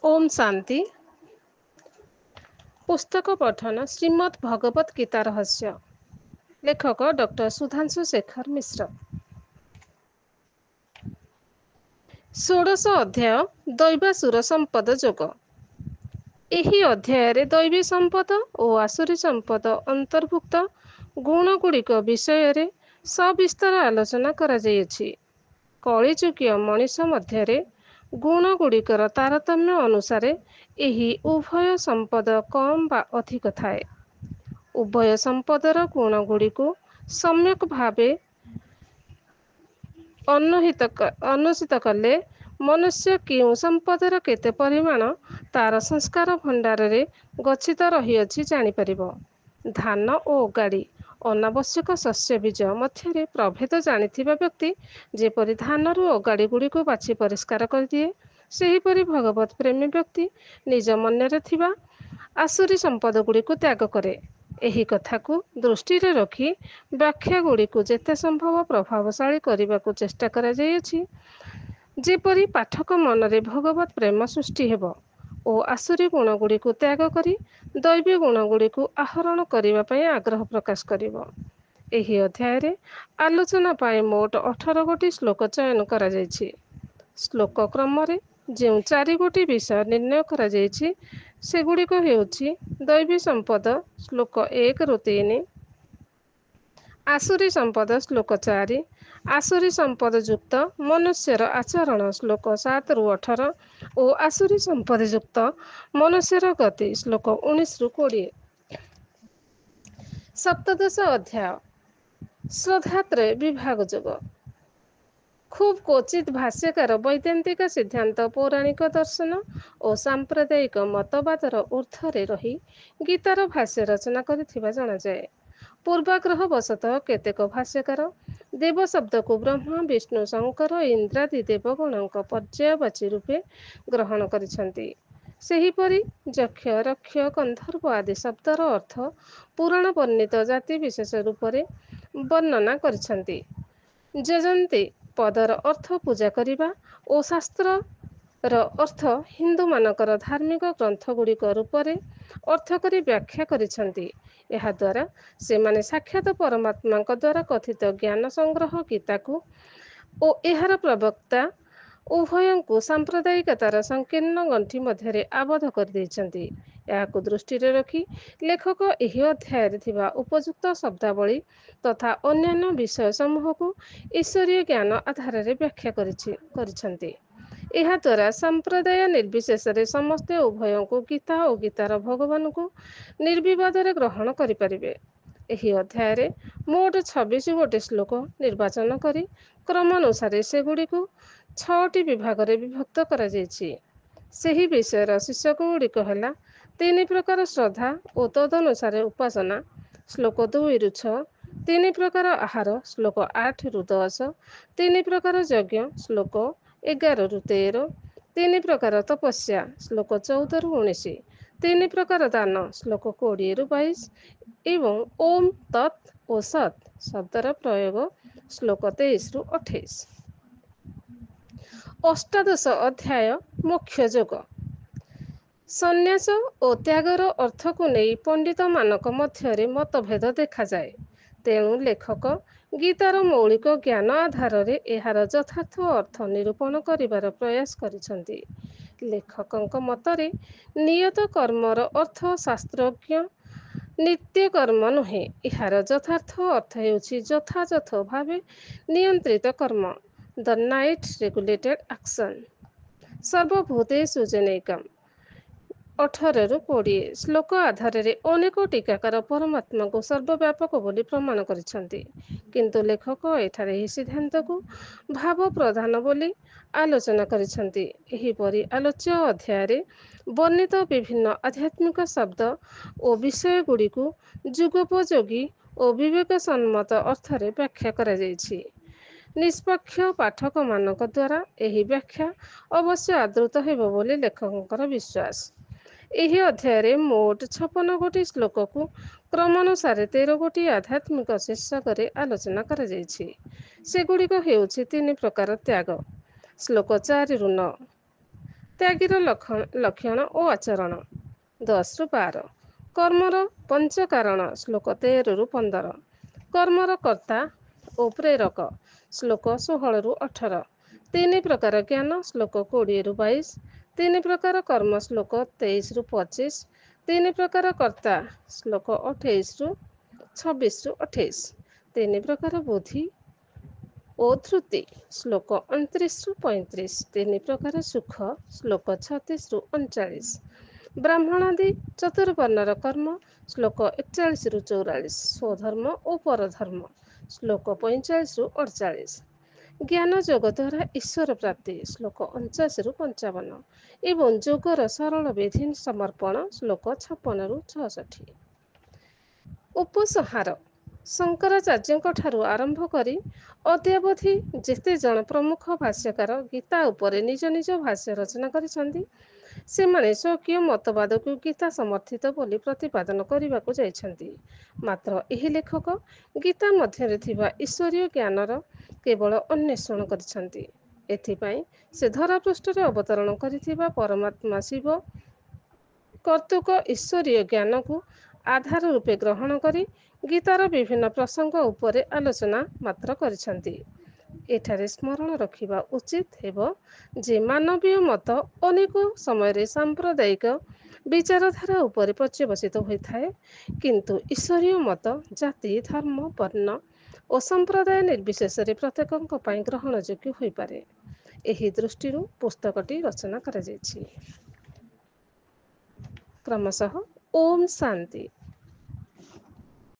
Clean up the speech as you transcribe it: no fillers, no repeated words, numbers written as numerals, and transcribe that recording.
ओम शांति। पुस्तक पठन श्रीमद् भगवत गीता रहस्य। लेखक डॉक्टर सुधांशु शेखर मिश्र। षोडश अध्याय दैवासुर संपद जोग। ଏହି ଅଧ୍ୟାୟରେ ଦୈବୀ ସମ୍ପଦ ଓ ଆସୁରୀ ସମ୍ପଦ ଅନ୍ତର୍ଭୁକ୍ତ ଗୁଣଗୁଡ଼ିକ ବିଷୟରେ ସବିସ୍ତାର ଆଲୋଚନା କରାଯାଇଅଛି। କଳିଯୁଗୀୟ ମଣିଷ ମଧ୍ୟରେ ଗୁଣଗୁଡ଼ିକର ତାରତମ୍ୟ ଅନୁସାରେ ଏହି ଉଭୟ ସମ୍ପଦ କମ୍ ବା ଅଧିକ ଥାଏ। ଉଭୟ ସମ୍ପଦର ଗୁଣଗୁଡ଼ିକୁ ସମ୍ୟକ୍ ଭାବେ ଅନୁଚିତ କଲେ ମନୁଷ୍ୟ କେଉଁ ସମ୍ପଦର କେତେ ପରିମାଣ ତାର ସଂସ୍କାର ଭଣ୍ଡାରରେ ଗଚ୍ଛିତ ରହିଅଛି ଜାଣିପାରିବ। ଧାନ ଓ ଗାଡ଼ି ଅନାବଶ୍ୟକ ଶସ୍ୟ ବୀଜ ମଧ୍ୟରେ ପ୍ରଭେଦ ଜାଣିଥିବା ବ୍ୟକ୍ତି ଯେପରି ଧାନରୁ ଅଗାଡ଼ିଗୁଡ଼ିକୁ ବାଛି ପରିଷ୍କାର କରିଦିଏ, ସେହିପରି ଭଗବତ ପ୍ରେମୀ ବ୍ୟକ୍ତି ନିଜ ମନରେ ଥିବା ଆସୁରୀ ସମ୍ପଦଗୁଡ଼ିକୁ ତ୍ୟାଗ କରେ। ଏହି କଥାକୁ ଦୃଷ୍ଟିରେ ରଖି ବ୍ୟାଖ୍ୟାଗୁଡ଼ିକୁ ଯେତେ ସମ୍ଭବ ପ୍ରଭାବଶାଳୀ କରିବାକୁ ଚେଷ୍ଟା କରାଯାଇଅଛି, ଯେପରି ପାଠକ ମନରେ ଭଗବତ ପ୍ରେମ ସୃଷ୍ଟି ହେବ ଓ ଆସୁରୀ ଗୁଣଗୁଡ଼ିକୁ ତ୍ୟାଗ କରି ଦୈବୀ ଗୁଣଗୁଡ଼ିକୁ ଆହରଣ କରିବା ପାଇଁ ଆଗ୍ରହ ପ୍ରକାଶ କରିବ। ଏହି ଅଧ୍ୟାୟରେ ଆଲୋଚନା ପାଇଁ ମୋଟ 18 ଗୋଟି ଶ୍ଲୋକ ଚୟନ କରାଯାଇଛି। ଶ୍ଲୋକ କ୍ରମରେ ଯେଉଁ 4 ଗୋଟି ବିଷୟ ନିର୍ଣ୍ଣୟ କରାଯାଇଛି, ସେଗୁଡ଼ିକ ହେଉଛି ଦୈବୀ ସମ୍ପଦ ଶ୍ଲୋକ 1-3, ଆସୁରୀ ସମ୍ପଦ ଶ୍ଲୋକ 4, ଆସୁରୀ ସମ୍ପଦ ଯୁକ୍ତ ମନୁଷ୍ୟର ଆଚରଣ ଶ୍ଲୋକ 7-18 ଓ ଆସୁରୀ ସମ୍ପଦ ଯୁକ୍ତ ମନୁଷ୍ୟର ଗତି ଶ୍ଲୋକ 19-20। ସପ୍ତଦଶ ଅଧ୍ୟାୟ ଶ୍ରଦ୍ଧାତ୍ରୟ ବିଭାଗ ଯୋଗ। ଖୁବ୍ କ୍ୱଚିତ୍ ଭାଷ୍ୟକାର ବୈଦାନ୍ତିକ ସିଦ୍ଧାନ୍ତ, ପୌରାଣିକ ଦର୍ଶନ ଓ ସାମ୍ପ୍ରଦାୟିକ ମତବାଦର ଊର୍ଦ୍ଧ୍ୱରେ ରହି ଗୀତାର ଭାଷ୍ୟ ରଚନା କରିଥିବା ଜଣାଯାଏ। ପୂର୍ବାଗ୍ରହ ବଶତଃ କେତେକ ଭାଷ୍ୟକାର ଦେବ ଶବ୍ଦକୁ ବ୍ରହ୍ମା, ବିଷ୍ଣୁ, ଶଙ୍କର, ଇନ୍ଦ୍ରାଦି ଦେବଗଣଙ୍କ ପର୍ଯ୍ୟାୟବାଚୀ ରୂପେ ଗ୍ରହଣ କରିଛନ୍ତି। ସେହିପରି ଯକ୍ଷ, ରକ୍ଷ, ଗନ୍ଧର୍ବ ଆଦି ଶବ୍ଦର ଅର୍ଥ ପୁରାଣ ବର୍ଣ୍ଣିତ ଜାତି ବିଶେଷ ରୂପରେ ବର୍ଣ୍ଣନା କରିଛନ୍ତି। ଯଜନ୍ତି ପଦର ଅର୍ଥ ପୂଜା କରିବା ଓ ଶାସ୍ତ୍ରର ଅର୍ଥ ହିନ୍ଦୁମାନଙ୍କର ଧାର୍ମିକ ଗ୍ରନ୍ଥଗୁଡ଼ିକ ରୂପରେ ଅର୍ଥ କରି ବ୍ୟାଖ୍ୟା କରିଛନ୍ତି। ଏହାଦ୍ୱାରା ସେମାନେ ସାକ୍ଷାତ ପରମାତ୍ମାଙ୍କ ଦ୍ୱାରା କଥିତ ଜ୍ଞାନ ସଂଗ୍ରହ ଗୀତାକୁ ଓ ଏହାର ପ୍ରବକ୍ତା ଉଭୟଙ୍କୁ ସାମ୍ପ୍ରଦାୟିକତାର ସଂକୀର୍ଣ୍ଣ ଗଣ୍ଠି ମଧ୍ୟରେ ଆବଦ୍ଧ କରିଦେଇଛନ୍ତି। ଏହାକୁ ଦୃଷ୍ଟିରେ ରଖି ଲେଖକ ଏହି ଅଧ୍ୟାୟରେ ଥିବା ଉପଯୁକ୍ତ ଶବ୍ଦାବଳୀ ତଥା ଅନ୍ୟାନ୍ୟ ବିଷୟ ସମୂହକୁ ଈଶ୍ୱରୀୟ ଜ୍ଞାନ ଆଧାରରେ ବ୍ୟାଖ୍ୟା କରିଛନ୍ତି। ଏହାଦ୍ୱାରା ସମ୍ପ୍ରଦାୟ ନିର୍ବିଶେଷରେ ସମସ୍ତେ ଉଭୟଙ୍କୁ ଗୀତା ଓ ଗୀତାର ଭଗବାନଙ୍କୁ ନିର୍ବିବାଦରେ ଗ୍ରହଣ କରିପାରିବେ। ଏହି ଅଧ୍ୟାୟରେ ମୋଟ 26 ଗୋଟି ଶ୍ଲୋକ ନିର୍ବାଚନ କରି କ୍ରମାନୁସାରେ ସେଗୁଡ଼ିକୁ 6ଟି ବିଭାଗରେ ବିଭକ୍ତ କରାଯାଇଛି। ସେହି ବିଷୟର ଶୀର୍ଷକଗୁଡ଼ିକ ହେଲା 3 ପ୍ରକାର ଶ୍ରଦ୍ଧା ଓ ତଦନୁସାରେ ଉପାସନା ଶ୍ଲୋକ 2-6, 3 ପ୍ରକାର ଆହାର ଶ୍ଲୋକ 8-10, 3 ପ୍ରକାର ଯଜ୍ଞ ଶ୍ଲୋକ 11-13, 3 ପ୍ରକାର ତପସ୍ୟା ଶ୍ଲୋକ 14-19, 3 ପ୍ରକାର ଦାନ ଶ୍ଲୋକ 20-22 ଏବଂ ଓମ୍ ତତ୍ ଓ ସତ୍ ଶବ୍ଦର ପ୍ରୟୋଗ ଶ୍ଲୋକ 23-28। ଅଷ୍ଟାଦଶ ଅଧ୍ୟାୟ ମୋକ୍ଷ ଯୋଗ। ସନ୍ନ୍ୟାସ ଓ ତ୍ୟାଗର ଅର୍ଥକୁ ନେଇ ପଣ୍ଡିତମାନଙ୍କ ମଧ୍ୟରେ ମତଭେଦ ଦେଖାଯାଏ। ତେଣୁ ଲେଖକ ଗୀତାର ମୌଳିକ ଜ୍ଞାନ ଆଧାରରେ ଏହାର ଯଥାର୍ଥ ଅର୍ଥ ନିରୂପଣ କରିବାର ପ୍ରୟାସ କରିଛନ୍ତି। ଲେଖକଙ୍କ ମତରେ ନିୟତ କର୍ମର ଅର୍ଥ ଶାସ୍ତ୍ରୋକ୍ତ ନିତ୍ୟ କର୍ମ ନୁହେଁ। ଏହାର ଯଥାର୍ଥ ଅର୍ଥ ହେଉଛି ଯଥାଯଥ ଭାବେ ନିୟନ୍ତ୍ରିତ କର୍ମ, ଦ ନାଇଟ୍ ରେଗୁଲେଟେଡ୍ ଆକ୍ସନ୍। ସର୍ବଭୂତେଷୁ ଜନୈକମ୍ 18-20 ଶ୍ଲୋକ ଆଧାରରେ ଅନେକ ଟୀକାକାର ପରମାତ୍ମାକୁ ସର୍ବବ୍ୟାପକ ବୋଲି ପ୍ରମାଣ କରିଛନ୍ତି। କିନ୍ତୁ ଲେଖକ ଏଠାରେ ଏହି ସିଦ୍ଧାନ୍ତକୁ ଭାବ ପ୍ରଧାନ ବୋଲି ଆଲୋଚନା କରିଛନ୍ତି। ଏହିପରି ଆଲୋଚ୍ୟ ଅଧ୍ୟାୟରେ ବର୍ଣ୍ଣିତ ବିଭିନ୍ନ ଆଧ୍ୟାତ୍ମିକ ଶବ୍ଦ ଓ ବିଷୟଗୁଡ଼ିକୁ ଯୁଗୋପଯୋଗୀ ଓ ବିବେକସମ୍ମତ ଅର୍ଥରେ ବ୍ୟାଖ୍ୟା କରାଯାଇଛି। ନିଷ୍ପକ୍ଷ ପାଠକମାନଙ୍କ ଦ୍ୱାରା ଏହି ବ୍ୟାଖ୍ୟା ଅବଶ୍ୟ ଆଦୃତ ହେବ ବୋଲି ଲେଖକଙ୍କର ବିଶ୍ୱାସ। ଏହି ଅଧ୍ୟାୟରେ ମୋଟ 56 ଗୋଟି ଶ୍ଲୋକକୁ କ୍ରମାନୁସାରେ 13 ଗୋଟି ଆଧ୍ୟାତ୍ମିକ ଶୀର୍ଷକରେ ଆଲୋଚନା କରାଯାଇଛି। ସେଗୁଡ଼ିକ ହେଉଛି 3 ପ୍ରକାର ତ୍ୟାଗ ଶ୍ଲୋକ 4-9, ତ୍ୟାଗୀର ଲକ୍ଷଣ ଓ ଆଚରଣ 10-12। କର୍ମର ପଞ୍ଚକାରଣ ଶ୍ଲୋକ 13-15। କର୍ମର କର୍ତ୍ତା ଓ ପ୍ରେରକ ଶ୍ଲୋକ 16-18। 3 ପ୍ରକାର ଜ୍ଞାନ ଶ୍ଲୋକ 20-22। 3 ପ୍ରକାର କର୍ମ ଶ୍ଲୋକ 23-25। 3 ପ୍ରକାର କର୍ତ୍ତା ଶ୍ଲୋକ 26-28। 3 ପ୍ରକାର ବୁଦ୍ଧି ଓ ତ୍ରୁଟି ଶ୍ଲୋକ 29-35। 3 ପ୍ରକାର ସୁଖ ଶ୍ଲୋକ 36-39। ବ୍ରାହ୍ମଣାଦି ଚତୁର୍ବର୍ଣ୍ଣର କର୍ମ ଶ୍ଲୋକ 41-44। ସ୍ୱଧର୍ମ ଓ ପରଧର୍ମ ଶ୍ଲୋକ 45-48। ଜ୍ଞାନ ଯୋଗ ଦ୍ୱାରା ଈଶ୍ୱର ପ୍ରାପ୍ତି ଶ୍ଲୋକ 49-55 ଏବଂ ଯୋଗର ସରଳ ବିଧି ସମର୍ପଣ ଶ୍ଲୋକ 56-66। ଉପସଂହାର ଶଙ୍କରାଚାର୍ଯ୍ୟଙ୍କ ଠାରୁ ଆରମ୍ଭ କରି ଅଦ୍ୟାବଧି ଯେତେ ଜଣ ପ୍ରମୁଖ ଭାଷ୍ୟକାର ଗୀତା ଉପରେ ନିଜ ନିଜ ଭାଷ୍ୟ ରଚନା କରିଛନ୍ତି, ସେମାନେ ସ୍ୱକୀୟ ମତବାଦକୁ ଗୀତା ସମର୍ଥିତ ବୋଲି ପ୍ରତିପାଦନ କରିବାକୁ ଯାଇଛନ୍ତି। ମାତ୍ର ଏହି ଲେଖକ ଗୀତା ମଧ୍ୟରେ ଥିବା ଈଶ୍ୱରୀୟ ଜ୍ଞାନର କେବଳ ଅନ୍ୱେଷଣ କରିଛନ୍ତି। ଏଥିପାଇଁ ସେ ଧରାପୃଷ୍ଠରେ ଅବତରଣ କରିଥିବା ପରମାତ୍ମା ଶିବ କର୍ତ୍ତୃକ ଈଶ୍ୱରୀୟ ଜ୍ଞାନକୁ ଆଧାର ରୂପେ ଗ୍ରହଣ କରି ଗୀତାର ବିଭିନ୍ନ ପ୍ରସଙ୍ଗ ଉପରେ ଆଲୋଚନା ମାତ୍ର କରିଛନ୍ତି। ଏଠାରେ ସ୍ମରଣ ରଖିବା ଉଚିତ ହେବ ଯେ ମାନବୀୟ ମତ ଅନେକ ସମୟରେ ସାମ୍ପ୍ରଦାୟିକ ବିଚାରଧାରା ଉପରେ ପର୍ଯ୍ୟବସିତ ହୋଇଥାଏ, କିନ୍ତୁ ଈଶ୍ୱରୀୟ ମତ ଜାତି, ଧର୍ମ, ବର୍ଣ୍ଣ ଓ ସମ୍ପ୍ରଦାୟ ନିର୍ବିଶେଷରେ ପ୍ରତ୍ୟେକଙ୍କ ପାଇଁ ଗ୍ରହଣଯୋଗ୍ୟ ହୋଇପାରେ। ଏହି ଦୃଷ୍ଟିରୁ ପୁସ୍ତକଟି ରଚନା କରାଯାଇଛି। କ୍ରମଶଃ ଓମ୍ ଶାନ୍ତି।